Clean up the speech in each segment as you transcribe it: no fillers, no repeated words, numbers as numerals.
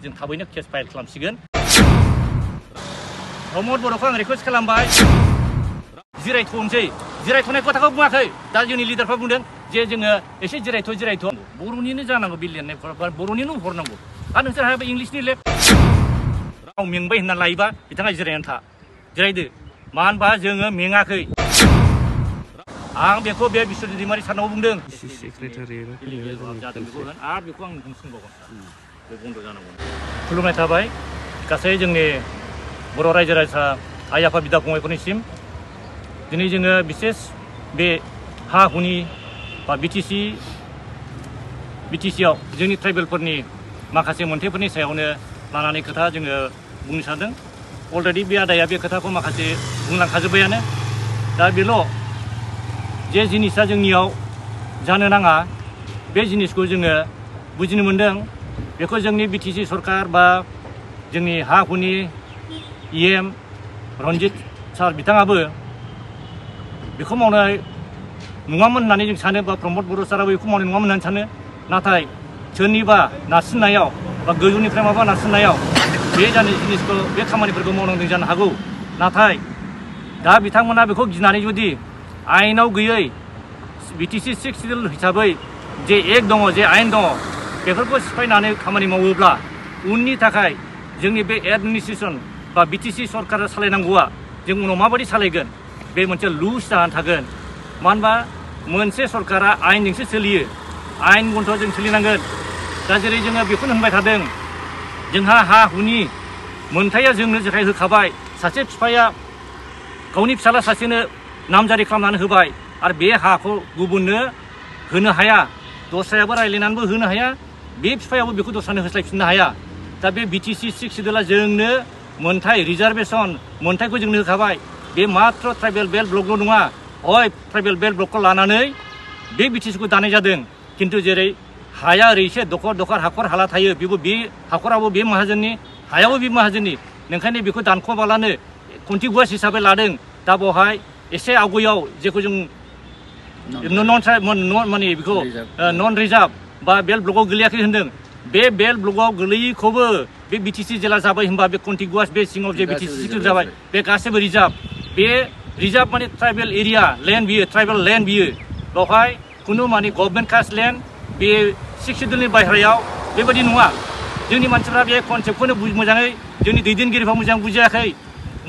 जों थाबैनो case file खालामसिगोन प्रमद बर'खौ आं रिकुवेस्ट खालामबाय जिरायथ'नोसै जिरायथ'नाय खोथाखौ बुङाखै दा जोंनि लिडारफ्रा बुंदों जे जोङो एसे जिरायथ' बर'निनो जानांगौ बे लिरनायफोरा बर'निनो हरनांगौ आरो नोंसोर इंलिसनि लिर राव मेंबाय होनना लायोबा बिथाङा जिरायनानै था जिरायदो मानो होनबा जोङो मेङाखै आं बेखौ बे बिश्वजित दैमारि सारनाव बुंदों जादों बेखौ होन आरो बेखौ आं बुंसिनबावगोन बे बन्द' जानांगौ खुलुमनाय थाबाय गासै जोंनि बर' रायजो राजा आइ आफा बिदा फंबायफोरनिसिम दिनै जोङो बिसेस बे हा हुनि बा बिटिसिआव जोंनि ट्राइबेलफोरनि माखासे मोनथायफोरनि सायावनो लानानै खोथा जोङो बुंनो सानदों अलरेडि बे आदाया बे खोथाखौ माखासे बुंलांखाजोब्बायानो दा बेल' जे जिनिसा जोंनियाव जानो नाङा बे जिनिसखौ जोङो बुजिनो मोन्दों बेखौ जोंनि बिटिसि सरकार बा जोंनि हा हुनि EM रन्जित सार बिथाङाबो बेखौ मावनाय नङामोन होननानै जों सानो बा प्रमद बर' साराबो बेखौ मावनाय नङामोन होननानै सानो नाथाय सोरनिबा नारसिननायाव बा गोजौनिफ्राय माबा नारसिननायाव बे जानाय जिनिसखौ बे खामानिफोरखौ मावनांदों जानो हागौ नाथाय दा बिथांमोना बेखौ गिनानै जुदि आयेनाव गैयै बिटिसि 6 सिडिउल हिसाबै जे एक दङ जे आयेन दङ बेफोरखौ सिफायनानै खामानि मावोब्ला उननि थाखाय जोंनि बे एडमिनिस्ट्रेसन बा बिटिसि सरकारा सालायनांगौआ जों उनाव माबायदि सालायगोन बे मोनसे लुज जानानै थागोन मानो होनबा मोनसे सरकारा आयेनजोंसो सोलियो आयेन गन्थ'आव जों सोलिनांगोन दा जेरै जोङो बेखौनो होनबाय थादों जोंहा हा हुनि मोनथाया जोंनो जेखाय होखाबाय सासे बिफाया गावनि फिसाला सासेनो नामजारि खालामनानै होबाय आरो बे हाखौ गुबुननो होनो हाया दस्रायाबो रायलायनानैबो होनो हाया बे बिफायाबो बेखौ दस्रानो होस्लायफिननो हाया दा बे बिटिसि 6 सिडिउला जोंनो मोनथाय रिजार्भेसन मोनथायखौ जोंनो होखाबाय बे मात्र ट्राइबेल बेल्ट ब्लकल' नङा हय ट्राइबेल बेल्ट ब्लकखौ लानानै बे बिटिसिखौ दानाय जादों खिन्थु जेरै हाया ओरै एसे दखर हाखर हाला थायो बेबो बे हाखराबो बे माहाजोननि हायाबो बे माहाजोननि नोंखायनो बेखौ दानख'बालानो कन्टिगुवास हिसाबै लादों दा बेवहाय एसे आवगायाव जेखौ जों माने बेखौ नन रिजार्भ बा बेल्ट ब्लकआव गोलैयाखै होनदों बे बेल्ट ब्लकआव गोलैयैखौबो बे बिटिसि जेला जाबाय होनबा बे कन्टिगुवास बे सिङाव जे बिटिसि सिडिउल जाबाय बे गासैबो रिजार्भ बे रिजार्भ माने ट्राइबेल एरिया लेन्ड बियो ट्राइबेल लेन्ड बियो बेवहाय खुनु माने गभर्नमेन्ट कास्ट लेन्ड बे 6 सिडिउलनि बायह्रायाव बेबायदि नङा जोंनि मानसिफ्रा बे कनसेप्टखौनो मोजाङै जोंनि दैदेनगिरिफ्रा मोजां बुजियाखै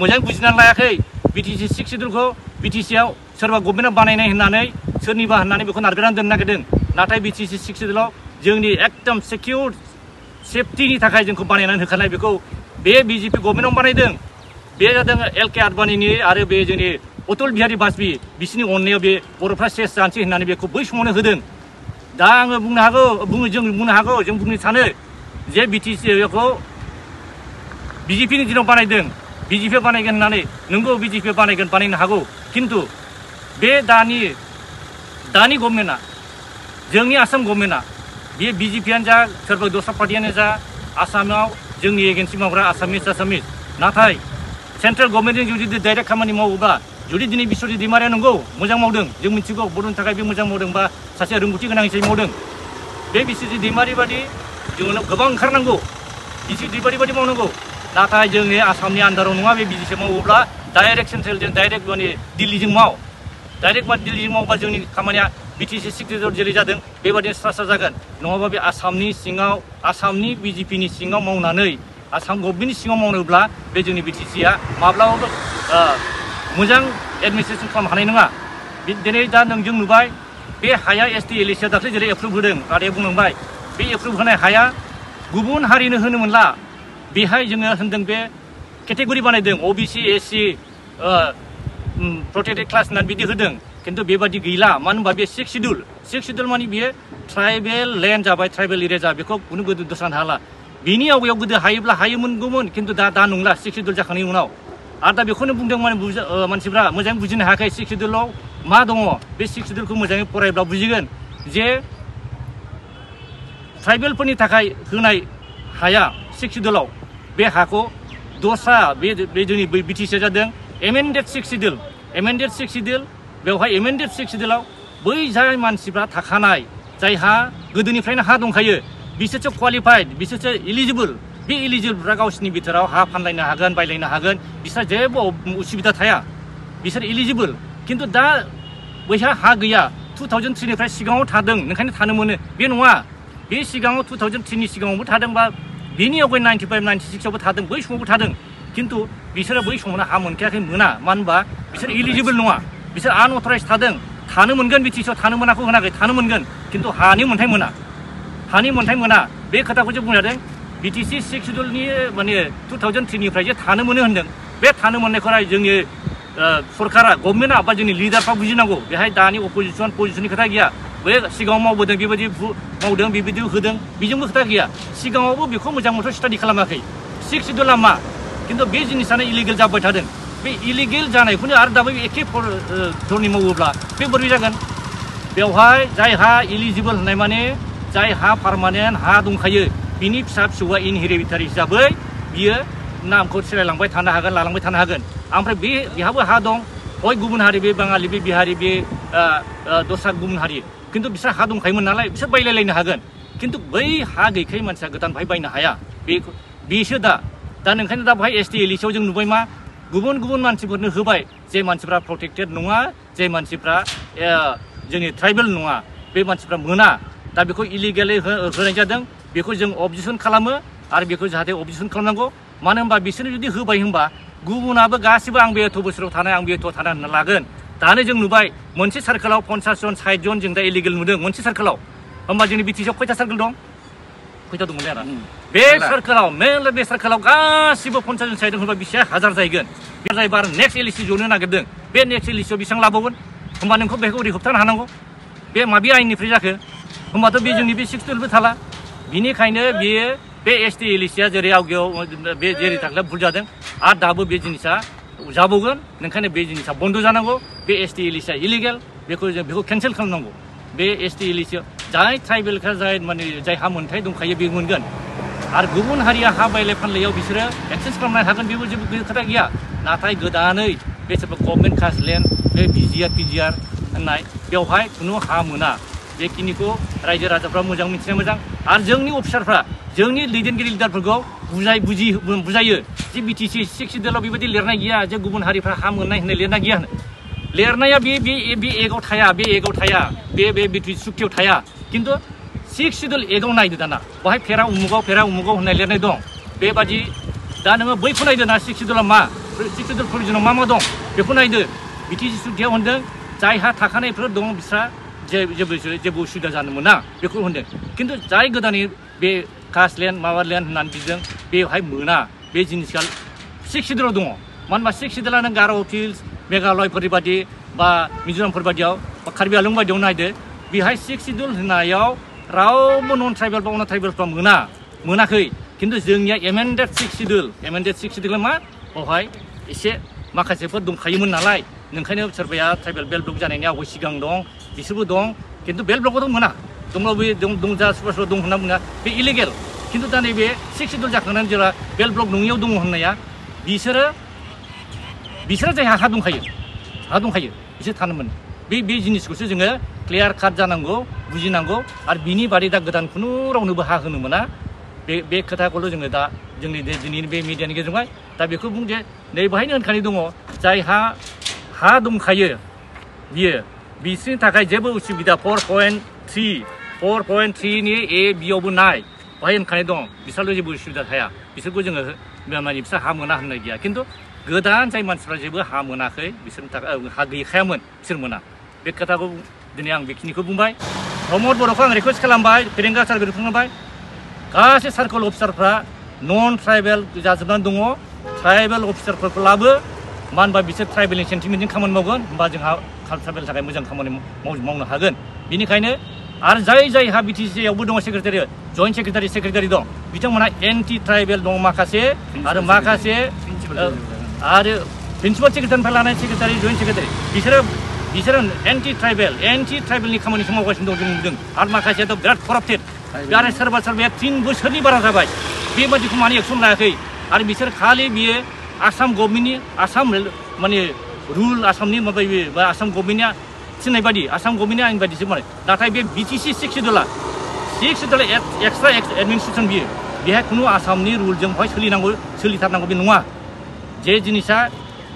मोजां बुजिनानै लायाखै बिटिसि 6 सिडिउलखौ बिटिसिआव सोरबा गभर्नमेन्टआ बानायनाय होननानै सोरनिबा होननानै बेखौ नारगारनानै दोननो नागिरदों नाथाय बिटिसि 6 सिडिउलाव जोंनि एकदम सिकिउर सेफटिनि थाखाय जोंखौ बानायनानै होखानाय बेखौ बे बिजेपि गभर्नमेन्टआव बानायदों बे जादों LK आडबाणीनि आरो बे जोंनि अटल बिहारी वाजपेयी बिसोरनि अननायाव बे बर'फ्रा सेस जानोसै होननानै बेखौ बै समावनो होदों दा आङो बुंनो हागौ जों बुंनो हागौ जों बुंनो सानो जे बिटिसिखौ बिजेपिनि दिनाव बानायदों बिजेपिआ बानायगोन होननानै नोंगौ बिजेपिआ बानायनो हागौ खिन्थु बे दानि गभर्नमेन्टआ जोंनि आसाम गभर्नमेन्टआ बे बिजेपिआनो जा सोरबा दस्रा पार्टियानो जा आसामाव जोंनि एगेन्सि मावग्रा आसामिस नाथाय सेन्ट्रेल गभर्नमेन्टजों जुदि डाइरेक्ट खामानि मावोब्ला जुदि दिनै बिश्वजित दैमारिया नंगौ मोजां मावदों जों मिथिगौ बर'नि थाखाय बे मोजां मावदों बा सासे रोंगौथि गोनां हिसाबै मावदों बे बिश्वजित दैमारि बादि जोंनो गोबां ओंखारनांगौ बिश्वजित दैमारि बादि मावनांगौ नाथाय जोंनि आसामनि आन्दाराव नङा बे बिजेपि मावोब्ला डाइरेक्ट सेन्ट्रेलजों डाइरेक्ट माने दिल्लीजों डाइरेक्ट दिल्लीजों मावोबा जोंनि खामानिया बिटिसि 6 सिडिउल जेरै जादों बेबादिनो स्रा जागोन नङाबा बे आसामनि सिङाव आसामनि बिजेपिनि सिङाव मावनानै आसाम गभर्नमेन्टनि सिङाव मावनोब्ला बे जोंनि बिटिसिआ माब्लाबाबो मोजां एडमिनिस्ट्रेसन खालामनो हानाय नङा दिनै दा नोंजों नुबाय बे हाया ST LAC दाख्लै जेरै एप्रुभ होदों आदाया बुंलांबाय बे एप्रुभ होनाय हाया गुबुन हारिनो होनो मोनला बेहाय जोङो होनदों बे केटेगरि बानायदों OBC SC प्रोटेक्टेड क्लास होननानै बिदि होदों खिन्थु बेबादि गैला मानो होनबा बे 6 सिडिउल माने बियो ट्राइबेल लेन्ड जाबाय ट्राइबेल एरिया जाबाय बेखौ खुनु गोदो दस्रानो हाला बिनि आवगायाव गोदो हायोब्ला हायोमोनगौमोन खिन्थु दा नंला 6 सिडिउल जाखांनायनि उनाव आरो दा बेखौनो बुंदों मानसिफ्रा मोजाङै बुजिनो हायाखै 6 सिडिउलाव मा दङ बे 6 सिडिउलखौ मोजाङै फरायब्ला बुजिगोन जे ट्राइबेलफोरनि थाखाय होनाय हाया 6 सिडिउलाव बे हाखौ दस्रा बे जोंनि बिटिसिआ जादों एमेन्डेड 6 सिडिउल बेवहाय एमेन्डेड 6 सिडिउलाव बै जाय मानसिफ्रा थाखानाय जायहा गोदोनिफ्रायनो हा दंखायो बिसोरसो क्वालिफाइड बिसोरसो इलिजिबल बे इलिजिबोलफ्रा गावसिनि बिथोराव हा फानलायनो हागोन बायलायनो हागोन बिसोर जेबो उसुबिदा थाया बिसोर इलिजिबोल खिन्थु दा बैहा हा गैया 2003निफ्राय सिगाङाव थादों ओंखायनो थानो मोनो बे नङा बे सिगाङाव 2003नि सिगाङावबो थादोंबा बेनि आवगाय 95 96आवबो थादों बै समावबो थादों खिन्थु बिसोरो बै समावनो हा मोनखायाखै मोना मानो होनबा बिसोर इलिजिबोल नङा बिसोर आनअथराइज थादों थानो मोनगोन बिटिसिआव थानो मोनाखौ होनाखै थानो मोनगोन खिन्थु हानि मोन्थाय मोना बे खोथाखौ जों बुंजादों बिटिसि 6 सिडुलनि माने 2003निफ्राय जे थानो मोनो होनदों बे थानो मोननायखौहाय जोंनि सरकारा गभर्नमेन्टआ बा जोंनि लिडारफ्रा बुजिनांगौ बेहाय दानि पजिशननि खोथा गैया बे सिगाङाव मावबोदों बेबायदि मावदों बेबायदि होदों बेजोंबो खोथा गैया सिगाङावबो बेखौ मोजां मथे स्टाडि खालामाखै 6 सिडुला मा खिन्थु बे जिनिसानो इलिगेल जाबाय थादों बे इलिगेल जानायखौनो आरो दाबो एखे धरनि मावोब्ला बे बोरै जागोन बेवहाय जाय हा इलिजिबोल होननाय माने जाय हा पार्मानेन्ट हा दंखायो बिनि फिसा फिसौआ इनहेरिटारि हिसाबै बियो नामखौ सोलायलांबाय थानो हागोन लालांबाय थानो हागोन ओमफ्राय बेहाबो हा दं हय गुबुन हारि बे बाङालि बे बिहारि बे दस्रा गुबुन हारि खिन्थु बिसोर हा दंखायोमोन नालाय बिसोर बायलायलायनो हागोन खिन्थु बै हा गैखायै मानसिया गोदान बाहाय बायनो हाया बेसो दा ओंखायनो दा बाहाय ST LEC आव जों नुबाय मा गुबुन गुबुन मानसिफोरनो होबाय जे मानसिफ्रा प्रटेक्टेड नङा जे मानसिफ्रा जोंनि ट्राइबेल नङा बे मानसिफ्रा मोना दा बेखौ इलिगेलै होनाय जादों बेखौ जों अबजेक्सन खालामो आरो बेखौ जाहाथे अबजेक्सन खालामनांगौ मानो होनबा बिसोरनो जुदि होबाय होनबा गुबुनाबो गासिबो आं बे एथ' बोसोराव थानाय आं बे एथ' थानाय होनना लागोन दानो जों नुबाय मोनसे सार्कोलाव 50 जन 60 जन जों दा इलिगेल नुदों मोनसे सार्कोलाव होमबा जोंनि बिटिसिआव खयथा सार्कोल दं खयथा दंमोन आरो बे सार्कोलाव मेनला बे सार्कोलाव गासिबो 50 जन 60 जन होनबा बेसे हाजार जाहैगोन बे जाहैबा नेक्स्ट LEC जनो नागिरदों बे नेक्स्ट LEC आव बेसेबां लाबावगोन होमबा नोंखौ बेखौ ओरै होबथानो हानांगौ बे माबे आयेननिफ्राय जाखो होमबाथ' बे जोंनि बे 6 सिडुलबो थाला बिनिखायनो बेयो बे ST LEC आ जेरै आवगायाव बे जेरै थाख्ला भुल जादों आरो दाबो बे जिनिसा जाबावगोन ओंखायनो बे जिनिसा बन्द जानांगौ बे ST LEC आ इलिगेल बेखौ केन्सेल खालामनांगौ बे ST LEC जाय ट्राइबेलफ्रा जाय माने जाय हा मोनथाय दंखायो बे मोनगोन आरो गुबुन हारिया हा बायलाय फानलायाव बिसोरो एक्सेस खालामनो हागोन बेबो जेबो खोथा गैया नाथाय गोदानै बे सोरबा गभर्नमेन्ट कास्ट लेन्ड बे PGR होननाय बेवहाय खुनु हा मोना बेखिनिखौ रायजो राजाफ्रा मोजां मिथिनाया मोजां आरो जोंनि अफिसारफ्रा जोंनि दैदेनगिरि लिडारफोरखौ बुजायो जे बिटिसि 6 सिडुलाव बेबायदि लिरनाय गैया जे गुबुन हारिफ्रा हा मोननाय होननाय लिरनाय गैया लिरनाया बे एगाव थाया बे बिटिसि सुक्तियाव थाया खिन्थु 6 सिडुल एगाव नायदो दाना बेवहाय फेरा उमुगाव होननाय लिरनाय दं बेबादि दा नोङो बैखौ नायदो ना 6 सिडुला मा 6 सिडुल प्रभिजनाव मा दं बेखौ नायदो बिटिसि सुक्तियाव होनदों जायहा थाखानायफोर दं बिस्रा जेबो उसुबिदा जानो मोना बेखौ होनदों खिन्थु जाय गोदानै बे कास्ट लेन्ड माबा लेन्ड होननानै बिदों बेवहाय मोना बे जिनिसा 6 सिडुलाव दङ मानो होनबा 6 सिडुला नों गार' हिल्स मेघालयफोरनि बादि बा मिज'रामफोर बादियाव बा कार्बि आलं बादियाव नायदो बेहाय 6 सिडुल होनायाव रावबो नन ट्राइबेल बा अन ट्राइबेलफ्रा मोनाखै खिन्थु जोंनिया एमेन्डेड 6 सिडुला मा बेवहाय एसे माखासेफोर दंखायोमोन नालाय ओंखायनो सोरबाया ट्राइबेल बेल्ट ब्लक जानायनि आवगाय सिगां दं बिसोरबो दं खिन्थु बेल्ट ब्लकआव मोना दंब्लाबो दंजा सोरबा दं होनना बुङा बे इलिगेल खिन्थु दा नैबे 6 सिडुल जाखांनानै जेब्ला बेल्ट ब्लक नङियाव दङ होननाया बिसोरो जायहा हा दंखायो बिसोर थानो मोनो बे जिनिसखौसो जोङो क्लियार काट जानांगौ बुजिनांगौ आरो बिनि बादै दा गोदान खुनु रावनोबो हा होनो मोना बे खोथाखौल' जोङो दा जोंनि दिनैनि बे मिडियानि गेजेरजोंहाय दा बेखौ बुं जे नै बाहायनो होनखानाय दङ जायहा हा दंखायो बिसोरनि थाखाय जेबो उसुबिदा 4.3 नि बियावबो नाय बाहाय होनखानाय दं बिसोरल' जेबो उसुबिदा थाया बिसोरखौ जोङो माने बिसोर हा मोना होननाय गैया खिन्थु गोदान जाय मानसिफ्रा जेबो हा मोनाखै बिसोरनि थाखाय हा गैखायामोन बिसोर मोना बे खोथाखौ दिनै आं बेखिनिखौ बुंबाय प्रमद बर'खौ आं रिकुवेस्ट खालामबाय फेरेंगा सारखौ बुंबाय गासै सार्कोल अफिसारफ्रा नन ट्राइबेल जाजोबनानै दङ ट्राइबेल अफिसारफोरखौ लाबो मानो होनबा बिसोर ट्राइबेलनि सेन्टिमेन्टजों खामानि मावगोन होमबा जोंहा ट्राइबेलनि थाखाय मोजां खामानि मावनो हागोन बेनिखायनो आरो जायहा बिटिसिआवबो दङ सेक्रेटारि जइन्ट सेक्रेटारि दं बिथांमोनहा एन्टि ट्राइबेल दं माखासे आरो माखासे आरो प्रिन्सिपाल सेक्रेटारिनिफ्राय लानाय सेक्रेटारि जइन्ट सेक्रेटारि बिसोरो एन्टि ट्राइबेलनि खामानिखौ मावगासिनो दं जों नुदों आरो माखासेयाथ' बिराद कराप्टेड आरो सोरबाया 3 बोसोरनि बारा जाबाय बेबादिखौ माने एक्सन लायाखै आरो बिसोर खालि बियो आसाम गभर्नमेन्टनि माने रुल आसामनि माबा बा आसाम गभर्नमेन्टआ थिननाय बादि आसाम गभर्नमेन्टनि आयेन बादिसो माने नाथाय बे बिटिसि 6 सिडुला एक्सट्रा एडमिनिस्ट्रेसन बियो बेहाय खुनु आसामनि रुलजों बेहाय सोलिथारनांगौ बे नङा जे जिनिसा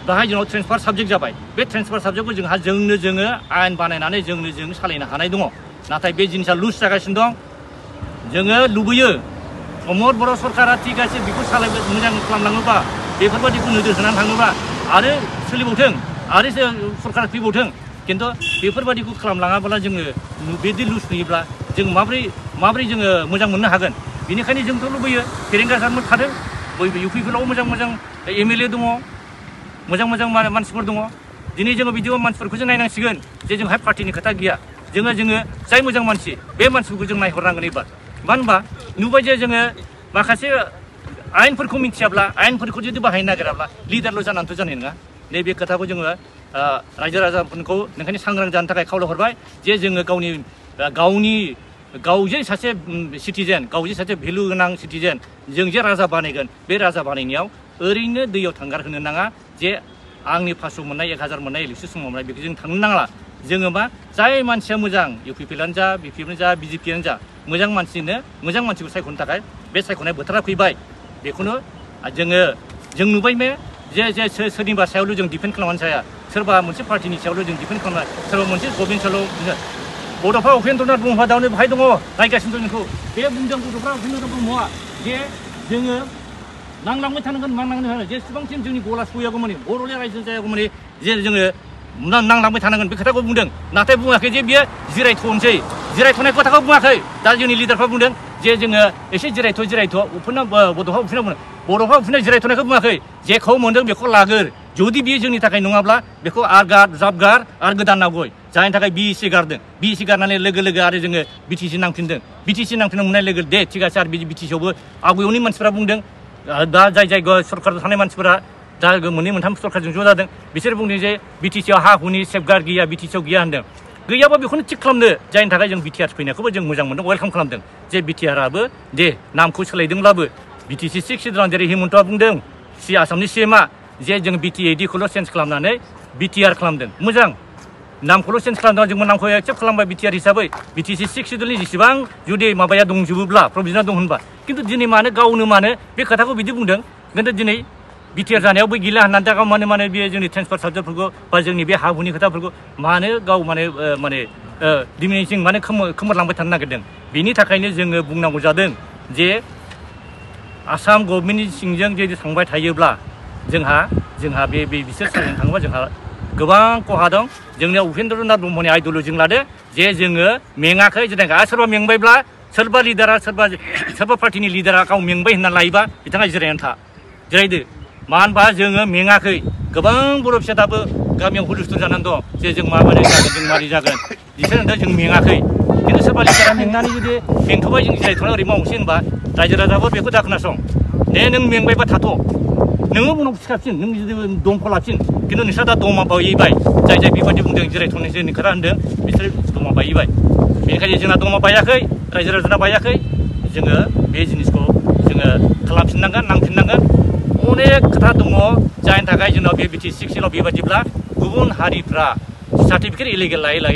बेहाय जोंनाव ट्रेन्सफार साबजेक्ट जाबाय बे ट्रेन्सफार साबजेक्टखौ जोङो आयेन बानायनानै जों सालायनो हानाय दङ नाथाय बे जिनिसा लुज जागासिनो दं जोङो लुबैयो प्रमद बर' सरकारा थिग আছে बेखौ मोजां खालामलाङोबा बेफोरबायदिखौ नोजोर होनानै थाङोबा आरो सोलिबावथों आरो सरकारा फैबावथों खिन्थु बेफोरबायदिखौ खालामलाङाब्ला जोङो बिदि लुज नुयोब्ला जों माब्रै जोङो मोजां मोननो हागोन बेनिखायनो जोंथ' लुबैयो फेरेंगा सारमोन थादों बयबो इउपिपिएलआव मोजां एमएलए दङ मोजां मानसिफोर दङ दिनै जोङो बिदियाव मानसिफोरखौ जों नायनांसिगोन जे जोंहाय पार्टिनि खोथा गैया जोङो जाय मोजां मानसि बे मानसिफोरखौ जों नायहरनांगोन एबार मानो होनबा नुबाय जे जोङो माखासे आयेनफोरखौ मिथियाब्ला आयेनफोरखौ जुदि बाहायनो नागिराब्ला लिडारल' जानानैथ' जानाय नङा नैबे खोथाखौ जोङो रायजो राजाफोरखौ नोंखायनो सांग्रां जानो थाखाय खावलायहरबाय जे जोङो गाव जे सासे सिटिजेन गाव जे सासे भेलु गोनां सिटिजेन जों जे राजा बानायगोन बे राजा बानायनायाव ओरैनो दैयाव थांगार होनो नाङा जे आंनि 500 मोननाय 1000 मोननाय इलेक्सन समाव मोननाय बेखौ जों थांनो नांला जोङो मा जाय मानसिया मोजां इउपिपिएलआनो जा बिपिएफआनो जा बिजेपिआनो जा मोजां मानसिखौ सायख'नो थाखाय बे सायख'नाय बोथोरा फैबाय बेखौनो जों नुबाय जे सोरनिबा सायावल' जों डिपेन्ड खालामनानै जाया सोरबा मोनसे पार्टिनि सायावल' जों डिपेन्ड खालामनाय सोरबा मोनसे गभर्नमेन्ट सायावल' बड'फा उपेन्द्रनाथ ब्रह्मआ दावनो बाहाय दङ नायगासिनो दं जोंखौ बे बुंदों बड'फा उपेन्द्रनाथ ब्रह्मआ जे जोङो नांलांबाय थानांगोन जेसेबांसिम जोंनि गला सौयागौमानि बर'ले रायजो जायागौमानि जे जोङो नांलांबाय थानांगोन बे खोथाखौ बुंदों नाथाय बुङाखै जे बियो जिरायथ'नाय खोथाखौ बुङाखै दा जोंनि लिडारफ्रा बुंदों जे जोङो एसे जिरायथ' बड'फा उपेन्द्र जिरायथ'नायखौ बुङाखै जेखौ मोनदों बेखौ लागोर जुदि बियो जोंनि थाखाय नङाब्ला बेखौ जाबगार आरो गोदान नांगौ जायनि थाखाय बिएसि गारदों बिएसि गारनानै लोगो आरो जोङो बिटिसि नांफिनदों बिटिसि नांफिननो मोननाय लोगो दे थिग আছে आरो बिटिसियावबो आवगायावनि मानसिफोरा बुंदों दा जाय सरकाराव थानाय मानसिफोरा दा मोननै मोनथाम सरकारजों ज' जादों बिसोर बुंदों जे बिटिसियाव हा हुनि सेफगार्ड गैया बिटिसियाव गैया होनदों गैयाबा बेखौनो थिग खालामदो जायनि थाखाय जों बिटिआर फैनायखौबो जों मोजां मोनदों वेलकाम खालामदों जे बिटिआराबो दे नामखौ सोलायदोंब्लाबो बिटिसि 6 सिद्रान जेरै हिमन्तआ बुंदों आसामनि सिएमआ जे जों बिटिएडिखौल' चेन्ज खालामनानै बिटिआर खालामदों मोजां नामखौल' चेन्ज खालामदों जोंबो नामखौ एक्सेप्ट खालामबाय बिटिआर हिसाबै बिटिसि 6 सिडुलनि जेसेबां जुदि माबाया दंजोबोब्ला प्रभिजनआ दं होनबा खिन्थु दिनै गावनो बे खोथाखौ बिदि बुंदों खिन्थु दिनै बिटिआर जानायावबो गैला होननानै दा गाव मानो बे जोंनि ट्रेन्सफार साबजेक्टफोरखौ बा जोंनि बे हा हुनि खोथाफोरखौ गाव डिमिनिसिं खोमोरलांबाय थानो नागिरदों बेनि थाखायनो जोङो बुंनांगौ जादों जे आसाम गभर्नमेन्टनि सिंजों जुदि थांबाय थायोब्ला जोंहा बिसोर सालायनो थाङोबा जोंहा गोबां खहा दं जोंनिया उपेन्द्रनाथ ब्रह्मनि आइडिय'लजिजों लादो जे जोङो मेङाखै जेनेबा सोरबा मेंबायब्ला सोरबा लिडारा सोरबा पार्टिनि लिडारा गाव मेंबाय होनना लायोबा बिथाङा जिरायनानै जिरायदो मानो होनबा जोङो मेङाखै गोबां बर' फिसा दाबो गामियाव हुलुस्थुल जानानै दं जे जों माबोरै जागोन जों मारै जागोन बिसोर होनदों जों मेङाखै खिन्थु सोरबा लिडारा मेंनानै जुदि मेंथ'बाय जों जिरायथ'ना ओरै मावनोसै होनबा रायजो राजाफोर बेखौ दा खोनासं दे नों मेंबायबा थाथ' नोङो उनाव सिखारफिन नों जुदि दमखौ लाफिन खिन्थु नोंस्रा दा दमा बायबाय जाय बेबायदि बुंदों जिरायथ'नायसो खोथा होनदों बिसोर दमा बायबाय बेनिखायनो जोंना दमा बायाखै रायजो राजाना बायाखै जोङो बे जिनिसखौ जोङो खालामफिननांगोन नांफिननांगोन अनेक खोथा दङ जायनि थाखाय जोंनाव बे बिटि 6 बेबायदिब्ला गुबुन हारिफ्रा सार्टिफिकेट इलिगेल लायै